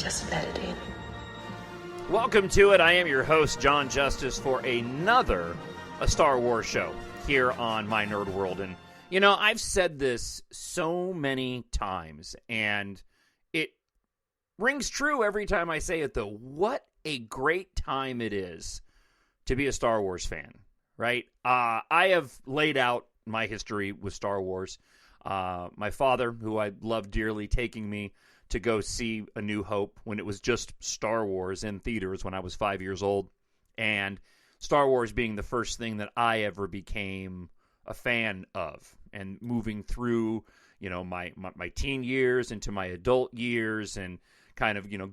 Just let it in. Welcome to it. I am your host, Jon Justice, for another Star Wars show here on My Nerd World. And, you know, I've said this so many times, and it rings true every time I say it, though. What a great time it is to be a Star Wars fan, right? I have laid out my history with Star Wars. My father, who I love dearly, taking me to go see A New Hope when it was just Star Wars in theaters when I was 5 years old, and Star Wars being the first thing that I ever became a fan of, and moving through, you know, my teen years into my adult years, and kind of, you know,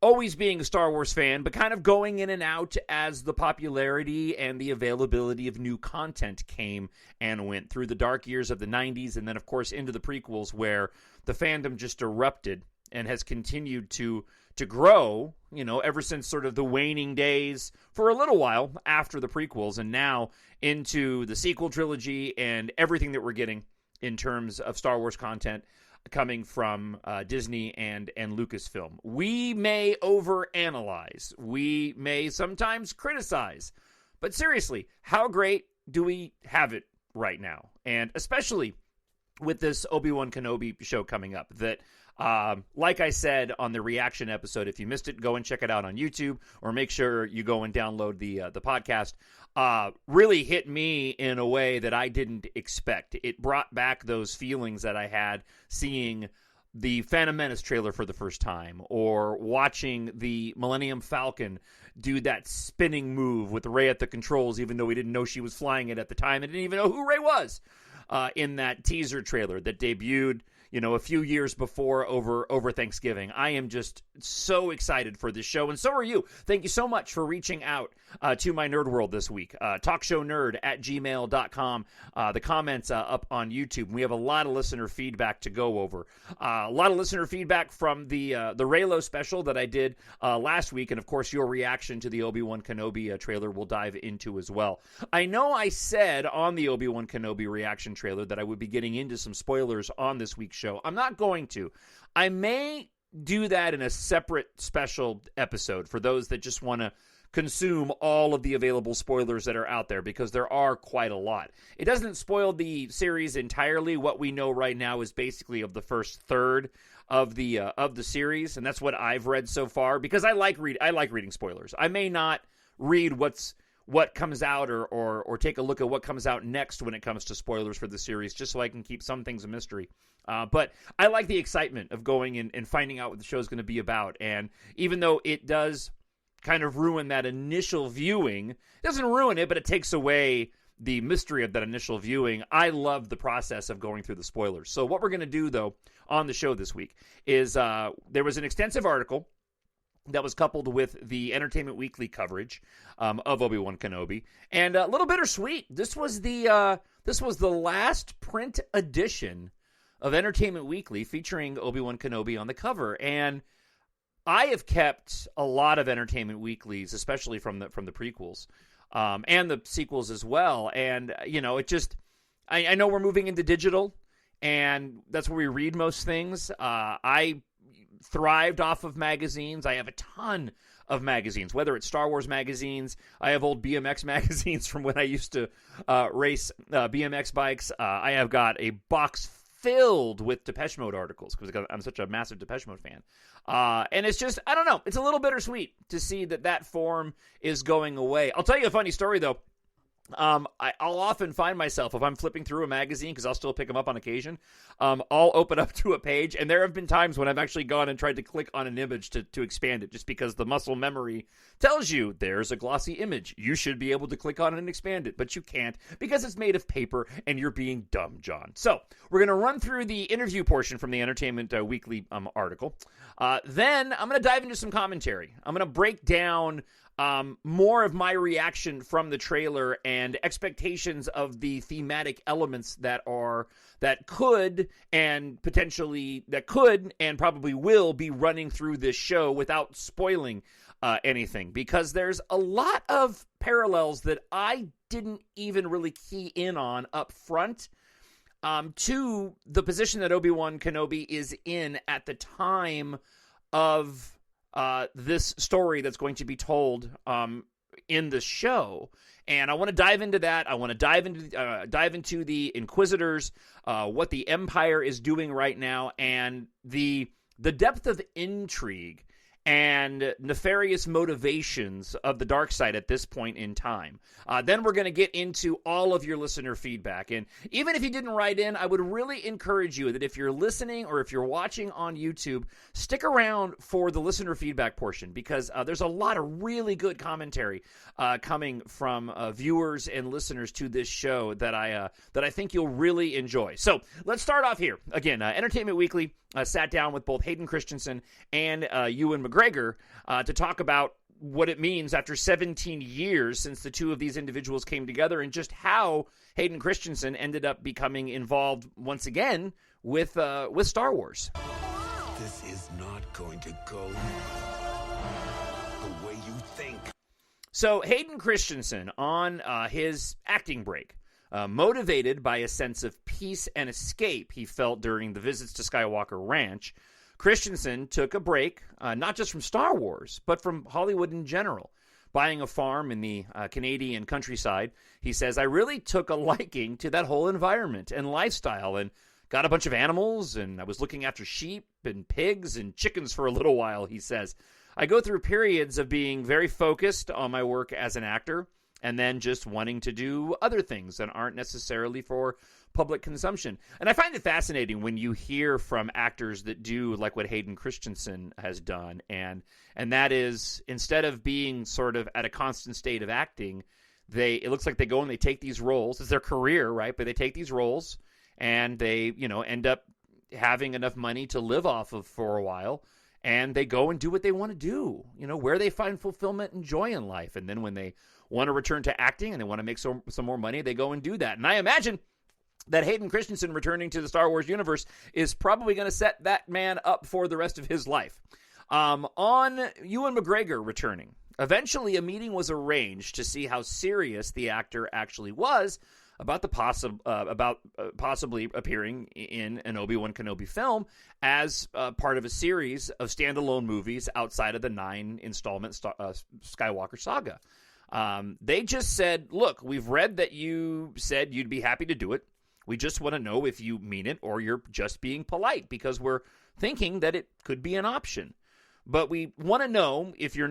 always being a Star Wars fan, but kind of going in and out as the popularity and the availability of new content came and went through the dark years of the 90s, and then, of course, into the prequels, where the fandom just erupted and has continued to grow, you know, ever since sort of the waning days for a little while after the prequels, and now into the sequel trilogy and everything that we're getting in terms of Star Wars content coming from Disney and Lucasfilm. We may overanalyze. We may sometimes criticize. But seriously, how great do we have it right now? And especially with this Obi Wan Kenobi show coming up, that, like I said on the reaction episode, if you missed it, go and check it out on YouTube, or make sure you go and download the podcast. Really hit me in a way that I didn't expect. It brought back those feelings that I had seeing the Phantom Menace trailer for the first time, or watching the Millennium Falcon do that spinning move with Rey at the controls, even though we didn't know she was flying it at the time and didn't even know who Rey was, in that teaser trailer that debuted, you know, a few years before over Thanksgiving. I am just so excited for this show, and so are you. Thank you so much for reaching out to My Nerd World this week. TalkShowNerd@gmail.com. The comments up on YouTube. We have a lot of listener feedback to go over. A lot of listener feedback from the Reylo special that I did last week, and of course your reaction to the Obi Wan Kenobi trailer we'll dive into as well. I know I said on the Obi Wan Kenobi reaction trailer that I would be getting into some spoilers on this week's show. I'm not going to. I may do that in a separate special episode for those that just want to consume all of the available spoilers that are out there, because there are quite a lot. It doesn't spoil the series entirely. What we know right now is basically of the first third of the series, and that's what I've read so far, because I like reading spoilers. I may not read what comes out or take a look at what comes out next when it comes to spoilers for the series, just so I can keep some things a mystery. But I like the excitement of going and finding out what the show is going to be about. And even though it does kind of ruin that initial viewing, it doesn't ruin it, but it takes away the mystery of that initial viewing. I love the process of going through the spoilers. So what we're going to do, though, on the show this week is there was an extensive article that was coupled with the Entertainment Weekly coverage of Obi Wan Kenobi, and a little bittersweet. This was the last print edition of Entertainment Weekly featuring Obi Wan Kenobi on the cover, and I have kept a lot of Entertainment Weeklies, especially from the prequels and the sequels as well. And you know, it just I know we're moving into digital, and that's where we read most things. I thrived off of magazines. I have a ton of magazines, whether it's Star Wars magazines. I have old BMX magazines from when I used to race BMX bikes. I have got a box filled with Depeche Mode articles, because I'm such a massive Depeche Mode fan. And it's just, I don't know, it's a little bittersweet to see that form is going away. I'll tell you a funny story, though. I'll often find myself, if I'm flipping through a magazine, because I'll still pick them up on occasion, I'll open up to a page, and there have been times when I've actually gone and tried to click on an image to expand it, just because the muscle memory tells you there's a glossy image. You should be able to click on it and expand it, but you can't, because it's made of paper, and you're being dumb, John. So, we're going to run through the interview portion from the Entertainment Weekly article. Then, I'm going to dive into some commentary. I'm going to break down more of my reaction from the trailer and expectations of the thematic elements that could and probably will be running through this show without spoiling anything, because there's a lot of parallels that I didn't even really key in on up front to the position that Obi Wan Kenobi is in at the time of this story that's going to be told in the show. And I want to dive into that. I want to dive into the Inquisitors, what the Empire is doing right now, and the depth of intrigue and nefarious motivations of the dark side at this point in time. Then we're going to get into all of your listener feedback. And even if you didn't write in, I would really encourage you that if you're listening or if you're watching on YouTube, stick around for the listener feedback portion, because there's a lot of really good commentary coming from viewers and listeners to this show that I think you'll really enjoy. So let's start off here. Again, Entertainment Weekly sat down with both Hayden Christensen and Ewan McGregor to talk about what it means after 17 years since the two of these individuals came together, and just how Hayden Christensen ended up becoming involved once again with Star Wars. This is not going to go the way you think. So Hayden Christensen, on his acting break, motivated by a sense of peace and escape he felt during the visits to Skywalker Ranch, Christensen took a break, not just from Star Wars, but from Hollywood in general. Buying a farm in the Canadian countryside, he says, I really took a liking to that whole environment and lifestyle, and got a bunch of animals, and I was looking after sheep and pigs and chickens for a little while, he says. I go through periods of being very focused on my work as an actor, and then just wanting to do other things that aren't necessarily for public consumption. And I find it fascinating when you hear from actors that do like what Hayden Christensen has done, and that is, instead of being sort of at a constant state of acting, it looks like they go and they take these roles. It's their career, right? But they take these roles and they, end up having enough money to live off of for a while, and they go and do what they want to do, where they find fulfillment and joy in life. And then when they want to return to acting and they want to make some more money, they go and do that. And I imagine that Hayden Christensen returning to the Star Wars universe is probably going to set that man up for the rest of his life. On Ewan McGregor returning, eventually a meeting was arranged to see how serious the actor actually was about possibly appearing in an Obi Wan Kenobi film as part of a series of standalone movies outside of the 9-installment Skywalker saga. They just said, look, we've read that you said you'd be happy to do it. We just want to know if you mean it or you're just being polite, because we're thinking that it could be an option. But we want to know if you're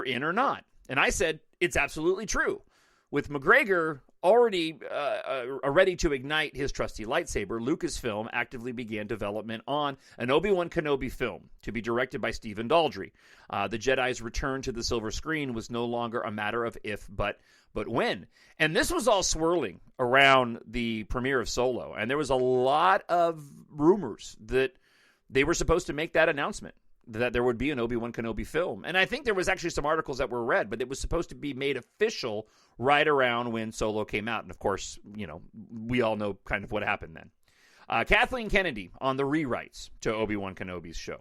in or not. And I said, it's absolutely true. With McGregor already ready to ignite his trusty lightsaber, Lucasfilm actively began development on an Obi Wan Kenobi film to be directed by Stephen Daldry. The Jedi's return to the silver screen was no longer a matter of if, but when. And this was all swirling around the premiere of Solo, and there was a lot of rumors that they were supposed to make that announcement, that there would be an Obi Wan Kenobi film. And I think there was actually some articles that were read, but it was supposed to be made official right around when Solo came out. And of course, we all know kind of what happened then. Kathleen Kennedy on the rewrites to Obi Wan Kenobi's show.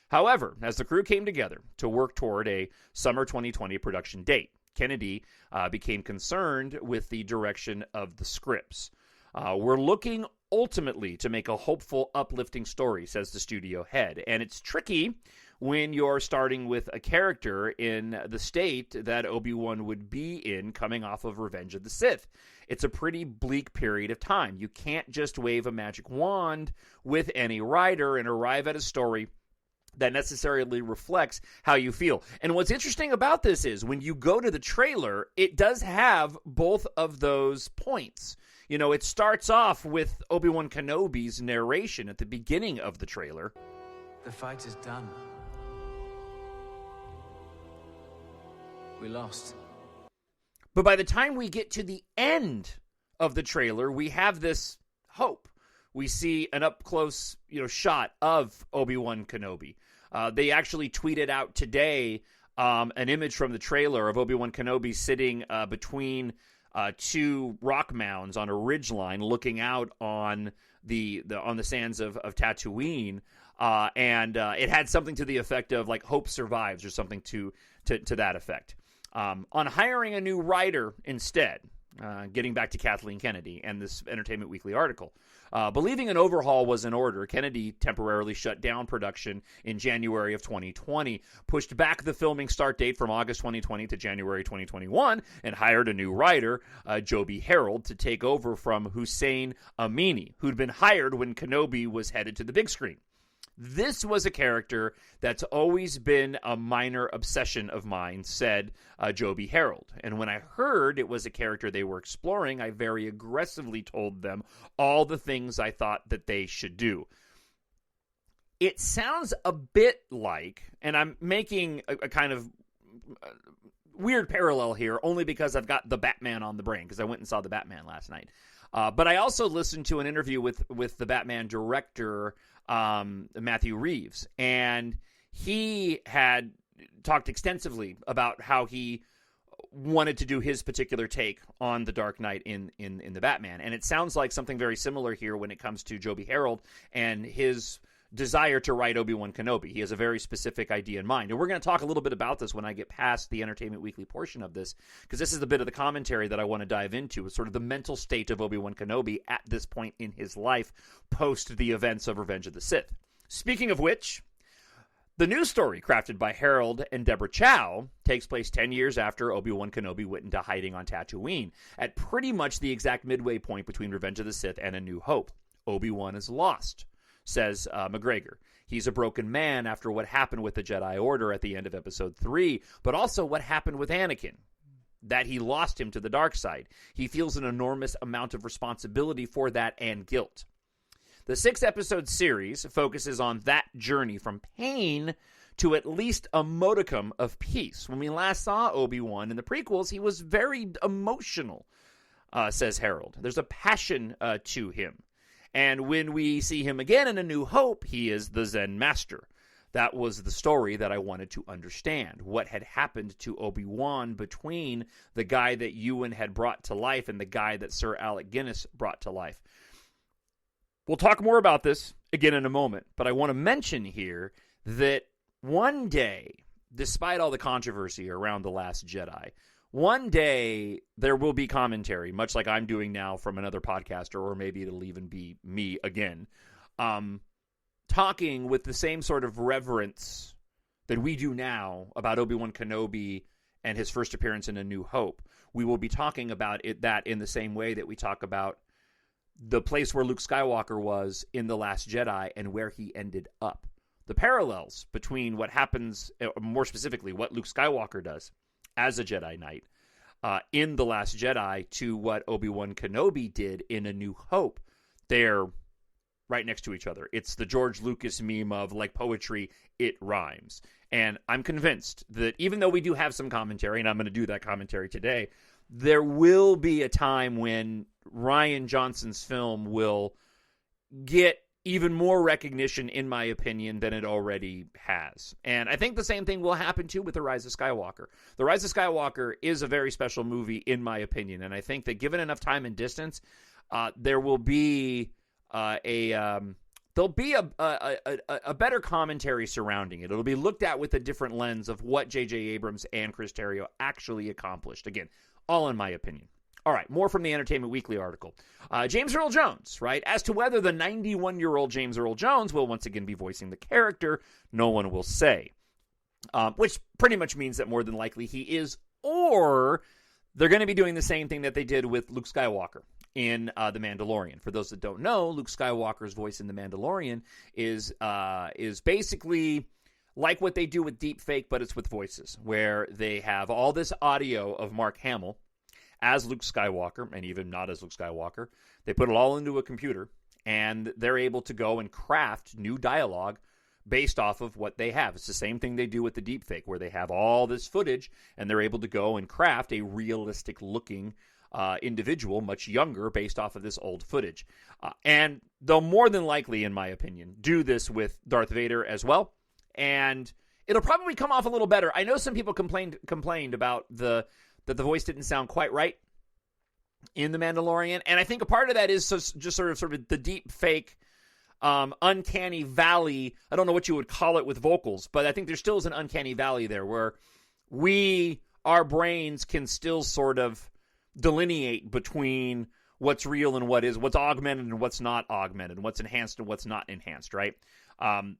However, as the crew came together to work toward a summer 2020 production date, Kennedy became concerned with the direction of the scripts. We're looking ultimately to make a hopeful, uplifting story, says the studio head. And it's tricky when you're starting with a character in the state that Obi-Wan would be in coming off of Revenge of the Sith. It's a pretty bleak period of time. You can't just wave a magic wand with any writer and arrive at a story that necessarily reflects how you feel. And what's interesting about this is when you go to the trailer, it does have both of those points. It starts off with Obi-Wan Kenobi's narration at the beginning of the trailer. The fight is done. We lost. But by the time we get to the end of the trailer, we have this hope. We see an up-close, shot of Obi-Wan Kenobi. They actually tweeted out today an image from the trailer of Obi-Wan Kenobi sitting between two rock mounds on a ridgeline, looking out on the sands of Tatooine, and it had something to the effect of like "Hope survives" or something to that effect. On hiring a new writer instead, Getting back to Kathleen Kennedy and this Entertainment Weekly article. Believing an overhaul was in order, Kennedy temporarily shut down production in January of 2020, pushed back the filming start date from August 2020 to January 2021, and hired a new writer, Joby Harold, to take over from Hussein Amini, who'd been hired when Kenobi was headed to the big screen. This was a character that's always been a minor obsession of mine, said Joby Harold. And when I heard it was a character they were exploring, I very aggressively told them all the things I thought that they should do. It sounds a bit like, and I'm making a kind of weird parallel here, only because I've got the Batman on the brain, because I went and saw the Batman last night. But I also listened to an interview with the Batman director, Matthew Reeves, and he had talked extensively about how he wanted to do his particular take on the Dark Knight in the Batman. And it sounds like something very similar here when it comes to Joby Harold and his desire to write Obi Wan Kenobi. He has a very specific idea in mind. And we're going to talk a little bit about this when I get past the Entertainment Weekly portion of this, because this is the bit of the commentary that I want to dive into. It's sort of the mental state of Obi Wan Kenobi at this point in his life, post the events of Revenge of the Sith. Speaking of which, the news story crafted by Harold and Deborah Chow takes place 10 years after Obi Wan Kenobi went into hiding on Tatooine, at pretty much the exact midway point between Revenge of the Sith and A New Hope. Obi-Wan is lost, says McGregor. He's a broken man after what happened with the Jedi Order at the end of Episode 3, but also what happened with Anakin, that he lost him to the dark side. He feels an enormous amount of responsibility for that and guilt. The 6-episode series focuses on that journey from pain to at least a modicum of peace. When we last saw Obi-Wan in the prequels, he was very emotional, says Harold. There's a passion to him. And when we see him again in A New Hope, he is the Zen master. That was the story that I wanted to understand. What had happened to Obi-Wan between the guy that Ewan had brought to life and the guy that Sir Alec Guinness brought to life. We'll talk more about this again in a moment, but I want to mention here that one day, despite all the controversy around The Last Jedi, one day there will be commentary, much like I'm doing now from another podcaster, or maybe it'll even be me again, talking with the same sort of reverence that we do now about Obi-Wan Kenobi and his first appearance in A New Hope. We will be talking about that in the same way that we talk about the place where Luke Skywalker was in The Last Jedi and where he ended up. The parallels between what happens, more specifically, what Luke Skywalker does as a Jedi Knight in The Last Jedi to what Obi-Wan Kenobi did in A New Hope. They're right next to each other. It's the George Lucas meme of, like poetry, it rhymes. And I'm convinced that even though we do have some commentary, and I'm going to do that commentary today, there will be a time when Rian Johnson's film will get even more recognition, in my opinion, than it already has. And I think the same thing will happen, too, with The Rise of Skywalker. The Rise of Skywalker is a very special movie, in my opinion. And I think that given enough time and distance, there will be there'll be a better commentary surrounding it. It'll be looked at with a different lens of what J.J. Abrams and Chris Terrio actually accomplished. Again, all in my opinion. All right, more from the Entertainment Weekly article. James Earl Jones, right? As to whether the 91-year-old James Earl Jones will once again be voicing the character, no one will say. Which pretty much means that more than likely he is, or they're going to be doing the same thing that they did with Luke Skywalker in The Mandalorian. For those that don't know, Luke Skywalker's voice in The Mandalorian is basically like what they do with deepfake, but it's with voices, where they have all this audio of Mark Hamill as Luke Skywalker, and even not as Luke Skywalker. They put it all into a computer, and they're able to go and craft new dialogue based off of what they have. It's the same thing they do with the deepfake, where they have all this footage, and they're able to go and craft a realistic-looking individual, much younger, based off of this old footage. And they'll more than likely, in my opinion, do this with Darth Vader as well, and it'll probably come off a little better. I know some people complained about that the voice didn't sound quite right in The Mandalorian. And I think a part of that is just sort of the deep fake, uncanny valley. I don't know what you would call it with vocals, but I think there still is an uncanny valley there where our brains can still sort of delineate between what's real and what's augmented and what's not augmented, what's enhanced and what's not enhanced, right?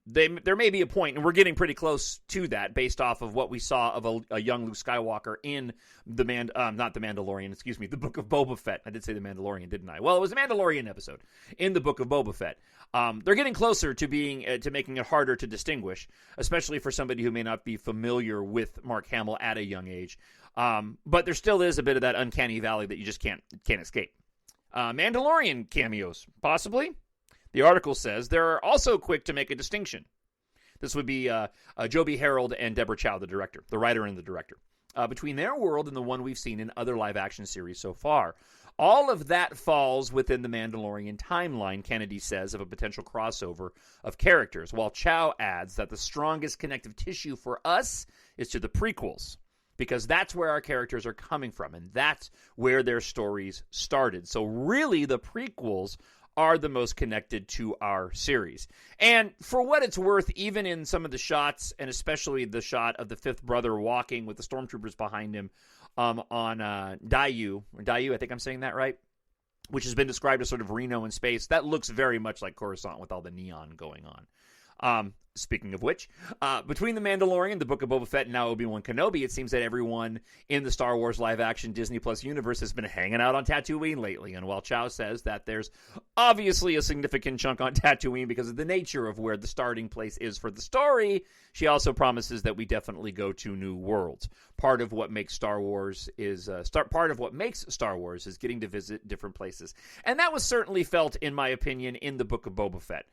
There may be a point, and we're getting pretty close to that based off of what we saw of a young Luke Skywalker in the not the Mandalorian, excuse me, the Book of Boba Fett. I did say the Mandalorian, didn't I? Well, it was a Mandalorian episode in the Book of Boba Fett. They're getting closer to making it harder to distinguish, especially for somebody who may not be familiar with Mark Hamill at a young age. But there still is a bit of that uncanny valley that you just can't escape. Mandalorian cameos, possibly. The article says they're also quick to make a distinction. This would be Joby Harold and Deborah Chow, the writer and the director, between their world and the one we've seen in other live-action series so far. All of that falls within the Mandalorian timeline, Kennedy says, of a potential crossover of characters, while Chow adds that the strongest connective tissue for us is to the prequels, because that's where our characters are coming from, and that's where their stories started. So really, the prequels are the most connected to our series. And for what it's worth, even in some of the shots, and especially the shot of the fifth brother walking with the stormtroopers behind him on Daiyu, I think I'm saying that right, which has been described as sort of Reno in space, that looks very much like Coruscant with all the neon going on. Speaking of which, between The Mandalorian, The Book of Boba Fett, and now Obi Wan Kenobi, it seems that everyone in the Star Wars live-action Disney Plus universe has been hanging out on Tatooine lately. And while Chow says that there's obviously a significant chunk on Tatooine because of the nature of where the starting place is for the story, she also promises that we definitely go to new worlds. Part of what makes Star Wars is getting to visit different places, and that was certainly felt, in my opinion, in The Book of Boba Fett.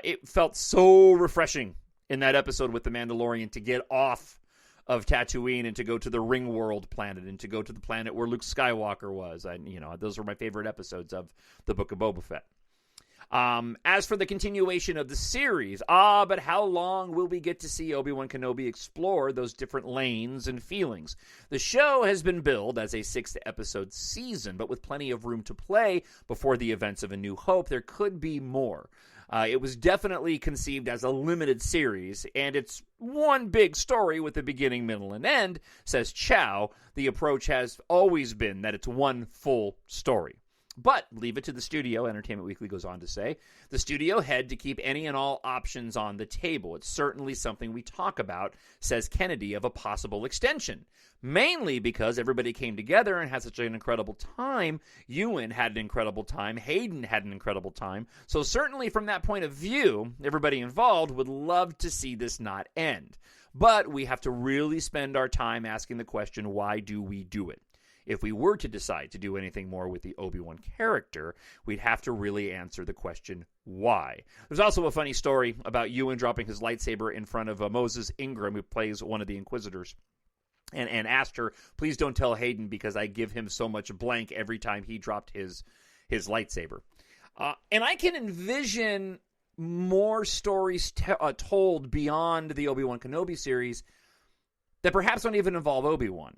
It felt so refreshing in that episode with the Mandalorian to get off of Tatooine and to go to the Ring World planet and to go to the planet where Luke Skywalker was. Those were my favorite episodes of the Book of Boba Fett. As for the continuation of the series, but how long will we get to see Obi Wan Kenobi explore those different lanes and feelings? The show has been billed as a 6-episode season, but with plenty of room to play before the events of A New Hope, there could be more. It was definitely conceived as a limited series, and it's one big story with a beginning, middle, and end, says Chow. The approach has always been that it's one full story. But leave it to the studio, Entertainment Weekly goes on to say, the studio head to keep any and all options on the table. It's certainly something we talk about, says Kennedy, of a possible extension. Mainly because everybody came together and had such an incredible time. Ewan had an incredible time. Hayden had an incredible time. So certainly from that point of view, everybody involved would love to see this not end. But we have to really spend our time asking the question, why do we do it? If we were to decide to do anything more with the Obi-Wan character, we'd have to really answer the question, why? There's also a funny story about Ewan dropping his lightsaber in front of Moses Ingram, who plays one of the Inquisitors, and asked her, please don't tell Hayden because I give him so much blank every time he dropped his lightsaber. And I can envision more stories told beyond the Obi-Wan Kenobi series that perhaps don't even involve Obi-Wan.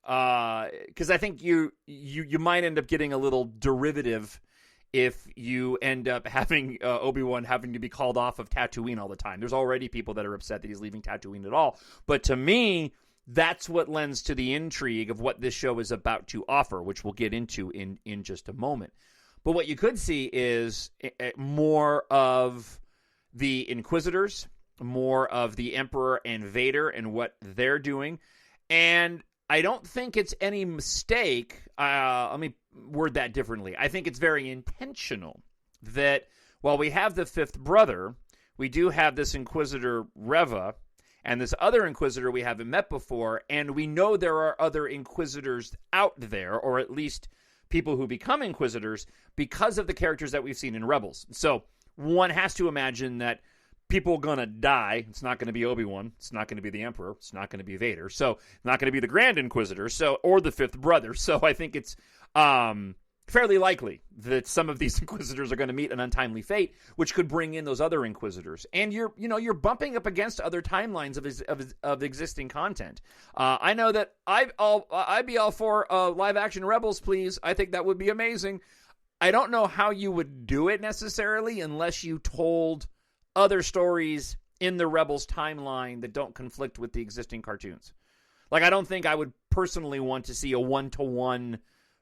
Because I think you might end up getting a little derivative if you end up having Obi-Wan having to be called off of Tatooine all the time. There's already people that are upset that he's leaving Tatooine at all. But to me, that's what lends to the intrigue of what this show is about to offer, which we'll get into in just a moment. But what you could see is more of the Inquisitors, more of the Emperor and Vader and what they're doing. And I don't think it's any mistake. Let me word that differently. I think it's very intentional that while we have the fifth brother, we do have this Inquisitor Reva and this other Inquisitor we haven't met before, and we know there are other Inquisitors out there, or at least people who become Inquisitors because of the characters that we've seen in Rebels. So one has to imagine that people are going to die. It's not going to be Obi-Wan. It's not going to be the Emperor. It's not going to be Vader. So it's not going to be the Grand Inquisitor or the fifth brother. So I think it's fairly likely that some of these Inquisitors are going to meet an untimely fate, which could bring in those other Inquisitors. And you're bumping up against other timelines of existing content. I know that I'd be all for live action Rebels, please. I think that would be amazing. I don't know how you would do it necessarily unless you told other stories in the Rebels timeline that don't conflict with the existing cartoons. Like, I don't think I would personally want to see a one-to-one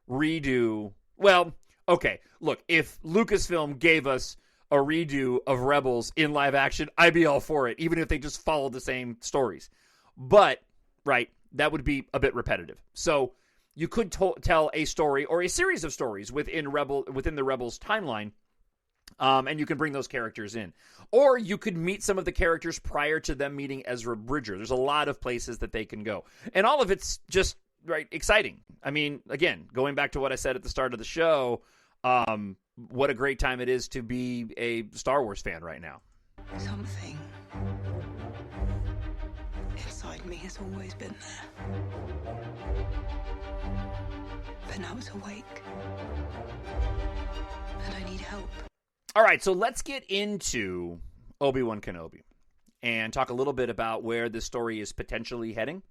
redo. Well, okay, look, if Lucasfilm gave us a redo of Rebels in live action, I'd be all for it, even if they just followed the same stories. But, right, that would be a bit repetitive. So you could tell a story or a series of stories within the Rebels timeline, and you can bring those characters in. Or you could meet some of the characters prior to them meeting Ezra Bridger. There's a lot of places that they can go. And all of it's just, right, exciting. I mean, again, going back to what I said at the start of the show, what a great time it is to be a Star Wars fan right now. Something inside me has always been there. But now it's awake. And I need help. All right, so let's get into Obi Wan Kenobi and talk a little bit about where this story is potentially heading,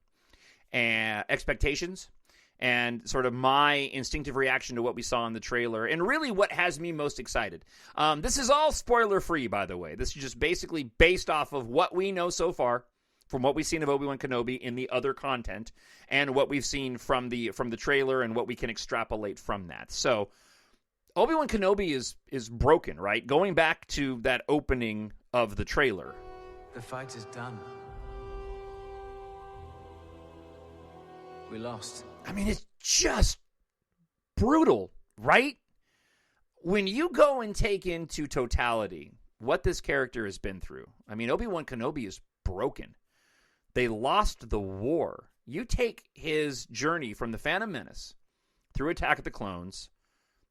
and expectations, and sort of my instinctive reaction to what we saw in the trailer, and really what has me most excited. This is all spoiler-free, by the way. This is just basically based off of what we know so far, from what we've seen of Obi Wan Kenobi in the other content, and what we've seen from the trailer, and what we can extrapolate from that. So Obi Wan Kenobi is broken, right? Going back to that opening of the trailer. The fight is done. We lost. I mean, it's just brutal, right? When you go and take into totality what this character has been through, I mean, Obi Wan Kenobi is broken. They lost the war. You take his journey from the Phantom Menace through Attack of the Clones,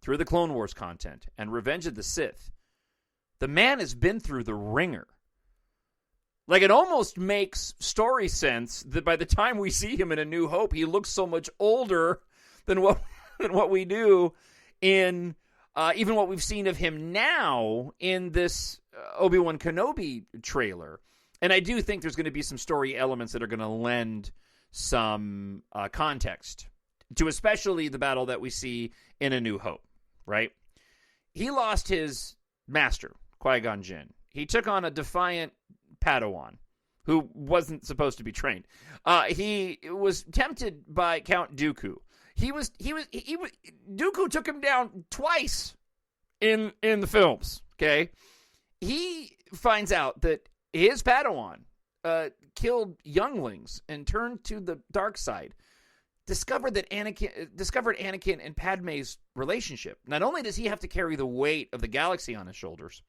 through the Clone Wars content, and Revenge of the Sith. The man has been through the ringer. Like, it almost makes story sense that by the time we see him in A New Hope, he looks so much older than what we do in even what we've seen of him now in this Obi Wan Kenobi trailer. And I do think there's going to be some story elements that are going to lend some context to especially the battle that we see in A New Hope, right? He lost his master, Qui-Gon Jinn. He took on a defiant Padawan who wasn't supposed to be trained. He was tempted by Count Dooku. Dooku took him down twice in the films, okay? He finds out that his Padawan killed younglings and turned to the dark side. Discovered Anakin and Padme's relationship. Not only does he have to carry the weight of the galaxy on his shoulders,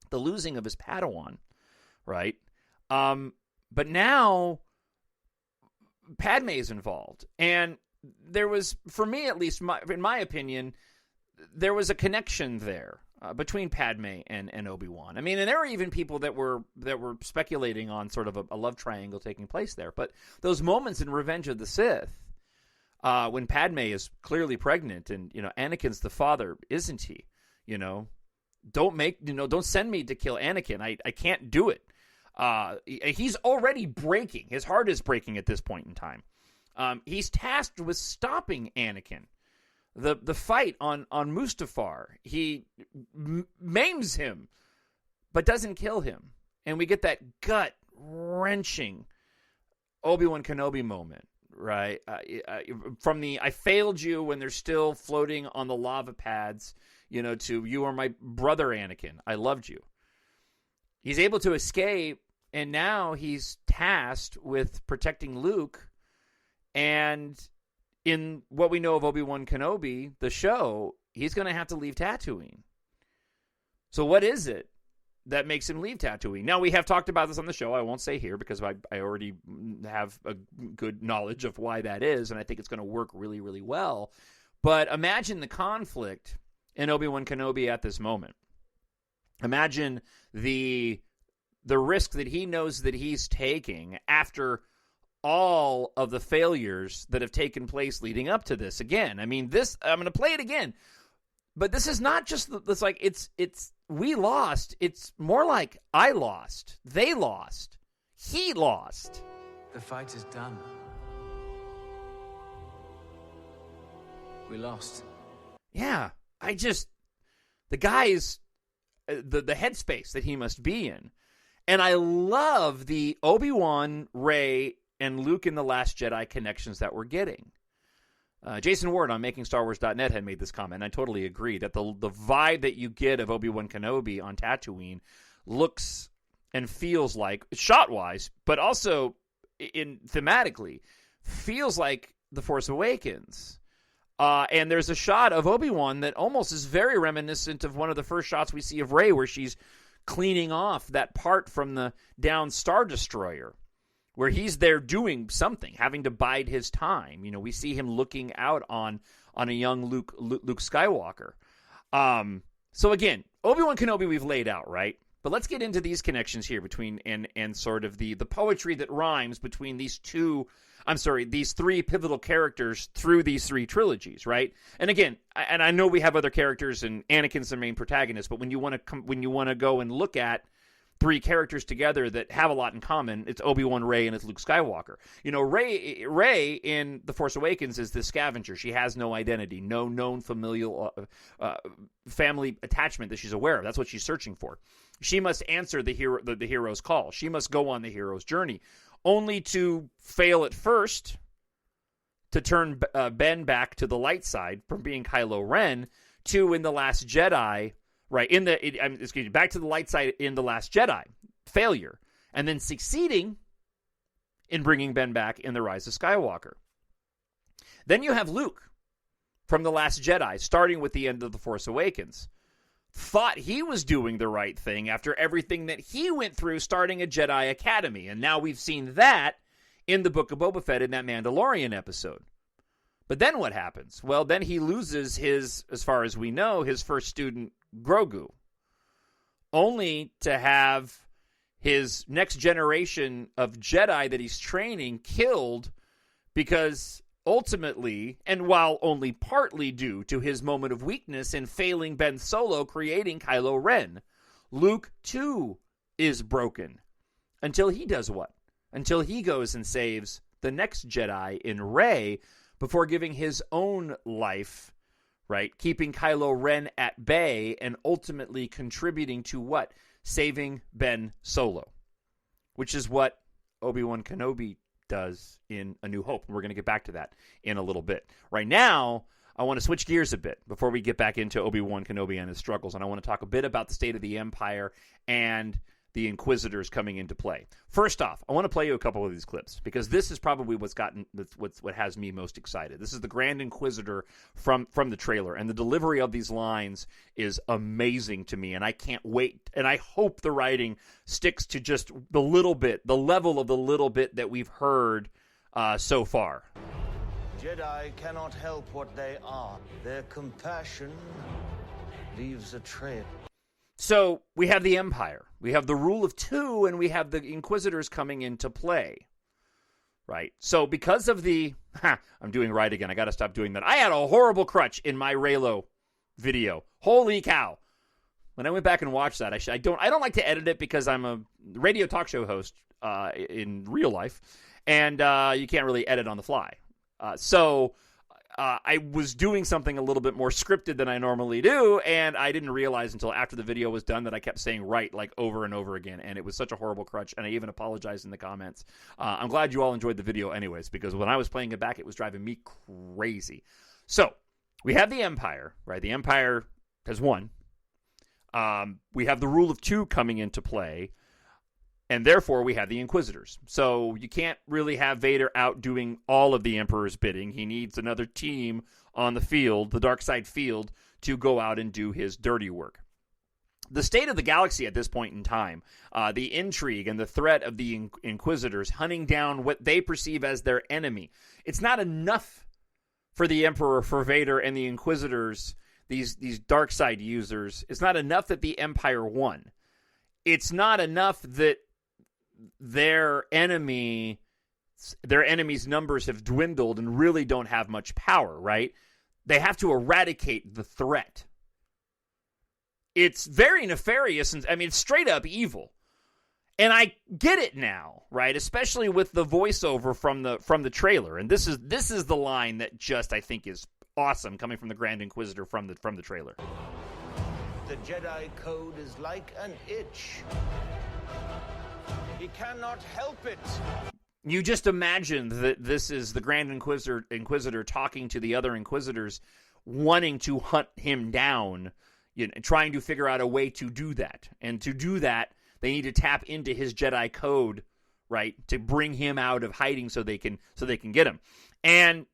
the losing of his Padawan, right? But now Padme is involved, and there was, for me at least, in my opinion, there was a connection there between Padme and Obi-Wan. I mean, and there were even people that were speculating on sort of a love triangle taking place there. But those moments in Revenge of the Sith, when Padme is clearly pregnant, and Anakin's the father, isn't he? Don't send me to kill Anakin. I can't do it. He's already breaking. His heart is breaking at this point in time. He's tasked with stopping Anakin. The fight on Mustafar, he maims him, but doesn't kill him. And we get that gut-wrenching Obi-Wan Kenobi moment, right? From the I failed you when they're still floating on the lava pads, to you are my brother Anakin. I loved you. He's able to escape, and now he's tasked with protecting Luke. And in what we know of Obi-Wan Kenobi, the show, he's going to have to leave Tatooine. So what is it that makes him leave Tatooine? Now, we have talked about this on the show. I won't say here because I already have a good knowledge of why that is, and I think it's going to work really, really well. But imagine the conflict in Obi-Wan Kenobi at this moment. Imagine the risk that he knows that he's taking after all of the failures that have taken place leading up to this. Again, I mean, I'm going to play it again, but this is not just it's we lost. It's more like I lost. They lost. He lost. The fight is done. We lost. Yeah, the guy's the headspace that he must be in. And I love the Obi-Wan, Rey, and Luke in The Last Jedi connections that we're getting. Jason Ward on MakingStarWars.net had made this comment, and I totally agree, that the vibe that you get of Obi Wan Kenobi on Tatooine looks and feels like, shot-wise, but also in thematically, feels like The Force Awakens. And there's a shot of Obi-Wan that almost is very reminiscent of one of the first shots we see of Rey, where she's cleaning off that part from the downed Star Destroyer, where he's there doing something, having to bide his time. You know, we see him looking out on a young Luke Skywalker. So again, Obi-Wan Kenobi we've laid out, right? But let's get into these connections here between and sort of the poetry that rhymes between these three pivotal characters through these three trilogies, right? And again, and I know we have other characters, and Anakin's the main protagonist, but when you want to go and look at three characters together that have a lot in common, it's Obi-Wan, Rey, and it's Luke Skywalker. You know, Rey in The Force Awakens is this scavenger. She has no identity, no known familial family attachment that she's aware of. That's what she's searching for. She must answer the hero's call. She must go on the hero's journey, only to fail at first, to turn Ben back to the light side from being Kylo Ren, to in The Last Jedi, right? Back to the light side in The Last Jedi, failure, and then succeeding in bringing Ben back in The Rise of Skywalker. Then you have Luke from The Last Jedi, starting with the end of The Force Awakens. Thought he was doing the right thing after everything that he went through starting a Jedi Academy. And now we've seen that in the Book of Boba Fett in that Mandalorian episode. But then what happens? Well, then he loses his, as far as we know, his first student, Grogu. Only to have his next generation of Jedi that he's training killed because ultimately, and while only partly due to his moment of weakness in failing Ben Solo creating Kylo Ren, Luke too is broken. Until he does what? Until he goes and saves the next Jedi in Rey before giving his own life, right? Keeping Kylo Ren at bay and ultimately contributing to what? Saving Ben Solo, which is what Obi Wan Kenobi does in A New Hope. We're going to get back to that in a little bit. Right now, I want to switch gears a bit before we get back into Obi Wan Kenobi and his struggles, and I want to talk a bit about the state of the Empire and the Inquisitors coming into play. First off, I want to play you a couple of these clips because this is probably what has me most excited. This is the Grand Inquisitor from the trailer, and the delivery of these lines is amazing to me, and I can't wait. And I hope the writing sticks to just the level of the little bit that we've heard so far. Jedi cannot help what they are. Their compassion leaves a trail. So we have the Empire, we have the Rule of Two, and we have the Inquisitors coming into play, right? So because of I'm doing right again. I got to stop doing that. I had a horrible crutch in my Reylo video. Holy cow! When I went back and watched that, I don't like to edit it because I'm a radio talk show host in real life, and you can't really edit on the fly. So I was doing something a little bit more scripted than I normally do, and I didn't realize until after the video was done that I kept saying right like over and over again, and it was such a horrible crutch, and I even apologized in the comments. I'm glad you all enjoyed the video anyways, because when I was playing it back, it was driving me crazy. So, we have the Empire, right? The Empire has won. We have the Rule of Two coming into play, and therefore, we have the Inquisitors. So you can't really have Vader out doing all of the Emperor's bidding. He needs another team on the field, the dark side field, to go out and do his dirty work. The state of the galaxy at this point in time, the intrigue and the threat of the Inquisitors hunting down what they perceive as their enemy. It's not enough for the Emperor, for Vader, and the Inquisitors, these dark side users. It's not enough that the Empire won. It's not enough that their enemy's numbers have dwindled and really don't have much power, right? They have to eradicate the threat. It's very nefarious, and I mean, it's straight up evil. And I get it now, right? Especially with the voiceover from the trailer. And this is the line that just I think is awesome, coming from the Grand Inquisitor from the trailer. The Jedi Code is like an itch. He cannot help it. you just imagine that this is the Grand Inquisitor talking to the other Inquisitors, wanting to hunt him down, trying to figure out a way to do that. And to do that, they need to tap into his Jedi code, right, to bring him out of hiding so they can get him. And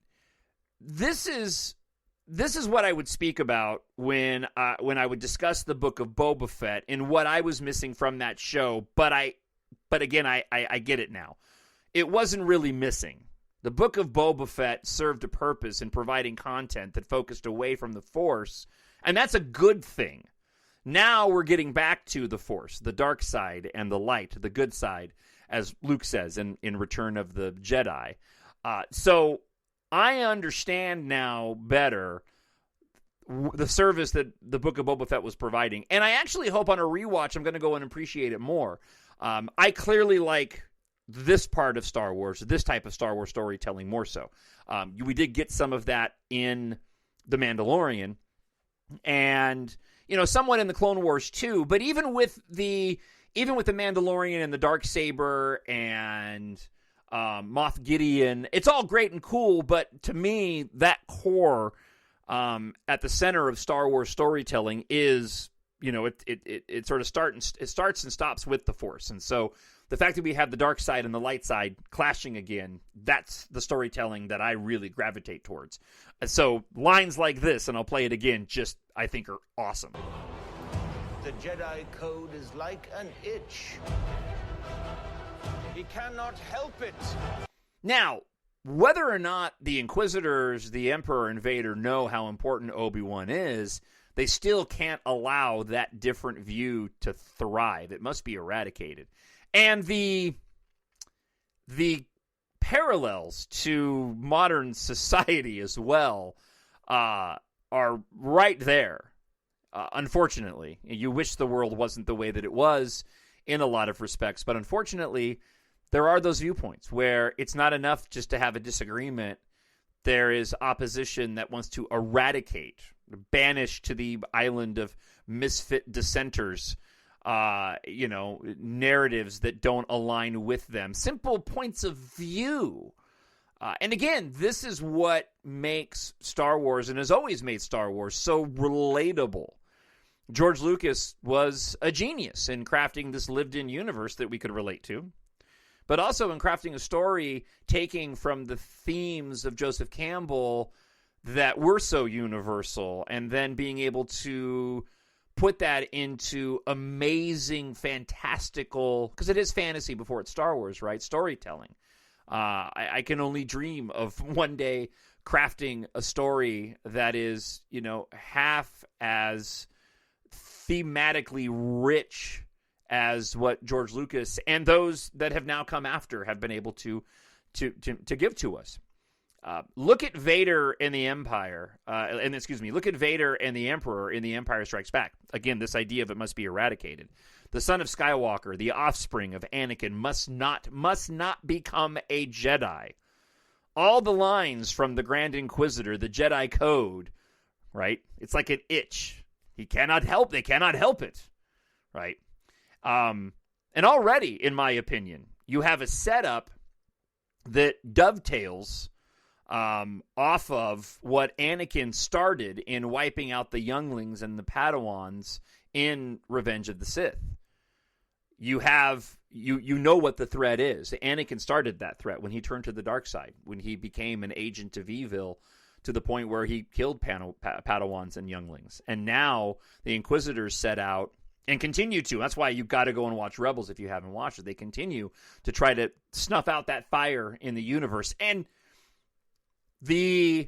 this is what I would speak about when I would discuss the Book of Boba Fett and what I was missing from that show. But again, I get it now. It wasn't really missing. The Book of Boba Fett served a purpose in providing content that focused away from the Force, and that's a good thing. Now we're getting back to the Force, the dark side and the light, the good side, as Luke says in Return of the Jedi. So I understand now better the service that the Book of Boba Fett was providing. And I actually hope on a rewatch I'm going to go and appreciate it more. I clearly like this part of Star Wars, this type of Star Wars storytelling more so. We did get some of that in The Mandalorian and, somewhat in the Clone Wars too. But even with the Mandalorian and the Darksaber and Moff Gideon, it's all great and cool, but to me, that core at the center of Star Wars storytelling is, it sort of starts and stops with the Force. And so the fact that we have the dark side and the light side clashing again, that's the storytelling that I really gravitate towards. And so lines like this, and I'll play it again, just I think are awesome. The Jedi code is like an itch. He cannot help it. Now, whether or not the Inquisitors, the Emperor, and Vader know how important Obi-Wan is, they still can't allow that different view to thrive. It must be eradicated. And the parallels to modern society as well are right there. Unfortunately, you wish the world wasn't the way that it was in a lot of respects, but unfortunately, there are those viewpoints where it's not enough just to have a disagreement. There is opposition that wants to eradicate, banish to the island of misfit dissenters, narratives that don't align with them, simple points of view. And again, this is what makes Star Wars, and has always made Star Wars, so relatable. George Lucas was a genius in crafting this lived-in universe that we could relate to, but also in crafting a story taking from the themes of Joseph Campbell that were so universal, and then being able to put that into amazing, fantastical, because it is fantasy before it's Star Wars, right? Storytelling. I can only dream of one day crafting a story that is, half as thematically rich as what George Lucas and those that have now come after have been able to give to us. Look at Vader and the Empire, look at Vader and the Emperor in The Empire Strikes Back. Again, this idea of it must be eradicated. The son of Skywalker, the offspring of Anakin, must not become a Jedi. All the lines from the Grand Inquisitor, the Jedi Code, right? It's like an itch. They cannot help it, right? And already, in my opinion, you have a setup that dovetails off of what Anakin started in wiping out the younglings and the Padawans in Revenge of the Sith. You have, you know what the threat is. Anakin started that threat when he turned to the dark side, when he became an agent of evil to the point where he killed Padawans and younglings. And now the Inquisitors set out and continue to. That's why you've got to go and watch Rebels if you haven't watched it. They continue to try to snuff out that fire in the universe. And the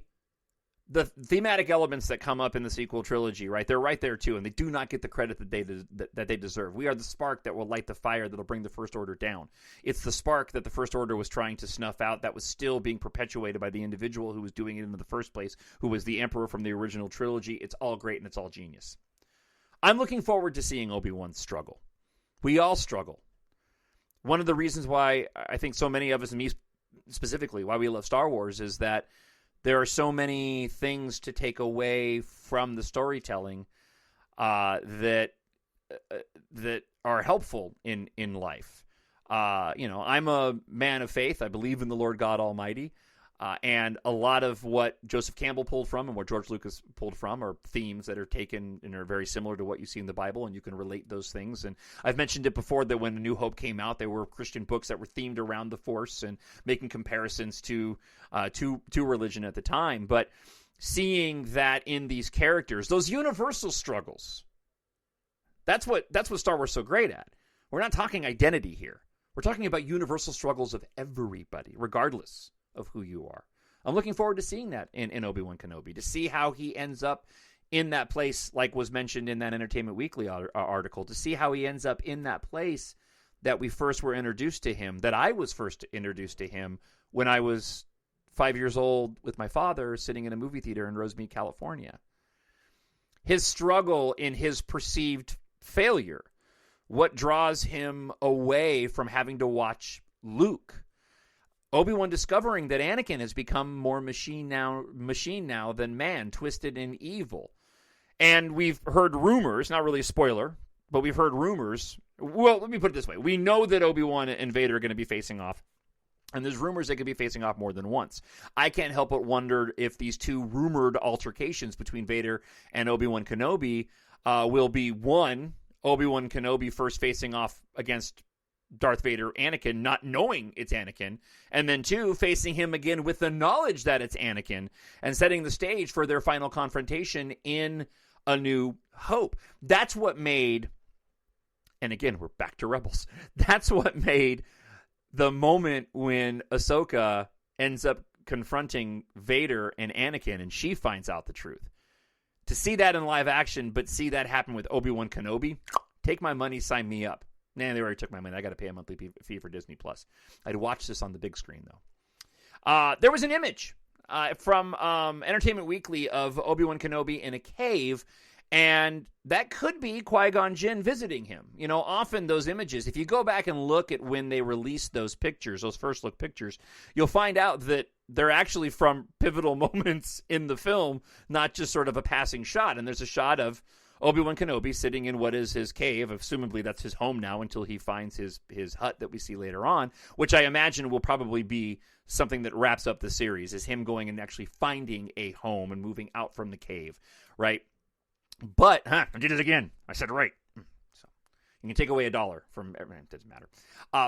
thematic elements that come up in the sequel trilogy, right? They're right there too, and they do not get the credit that they deserve. We are the spark that will light the fire that'll bring the First Order down. It's the spark that the First Order was trying to snuff out that was still being perpetuated by the individual who was doing it in the first place, who was the Emperor from the original trilogy. It's all great and it's all genius. I'm looking forward to seeing Obi-Wan struggle. We all struggle. One of the reasons why I think so many of us, and me specifically, why we love Star Wars is that there are so many things to take away from the storytelling that are helpful in life. I'm a man of faith. I believe in the Lord God Almighty. And a lot of what Joseph Campbell pulled from and what George Lucas pulled from are themes that are taken and are very similar to what you see in the Bible, and you can relate those things. And I've mentioned it before that when A New Hope came out, there were Christian books that were themed around the Force and making comparisons to religion at the time. But seeing that in these characters, those universal struggles, that's what Star Wars is so great at. We're not talking identity here. We're talking about universal struggles of everybody, regardless of who you are. I'm looking forward to seeing that in Obi Wan Kenobi, to see how he ends up in that place, like was mentioned in that Entertainment Weekly article, to see how he ends up in that place that we first were introduced to him, that I was first introduced to him when I was 5 years old with my father sitting in a movie theater in Rosemead, California. His struggle in his perceived failure, what draws him away from having to watch Luke. Obi-Wan discovering that Anakin has become more machine now than man, twisted and evil. And we've heard rumors, not really a spoiler, but we've heard rumors. Well, let me put it this way. We know that Obi-Wan and Vader are going to be facing off. And there's rumors they could be facing off more than once. I can't help but wonder if these two rumored altercations between Vader and Obi-Wan Kenobi will be, one, Obi-Wan Kenobi first facing off against Darth Vader, Anakin, not knowing it's Anakin, and then two, facing him again with the knowledge that it's Anakin, and setting the stage for their final confrontation in A New Hope. That's what made, and again, we're back to Rebels, that's what made the moment when Ahsoka ends up confronting Vader and Anakin, and she finds out the truth. To see that in live action, but see that happen with Obi-Wan Kenobi, take my money, sign me up. Nah, they already took my money. I got to pay a monthly fee for Disney+. I'd watch this on the big screen, though. There was an image from Entertainment Weekly of Obi-Wan Kenobi in a cave, and that could be Qui-Gon Jinn visiting him. You know, often those images, if you go back and look at when they released those pictures, those first look pictures, you'll find out that they're actually from pivotal moments in the film, not just sort of a passing shot. And there's a shot of Obi-Wan Kenobi sitting in what is his cave. Assumably that's his home now until he finds his hut that we see later on, which I imagine will probably be something that wraps up the series, is him going and actually finding a home and moving out from the cave, right? But, I did it again. I said right. So you can take away $1 from everyone. It doesn't matter.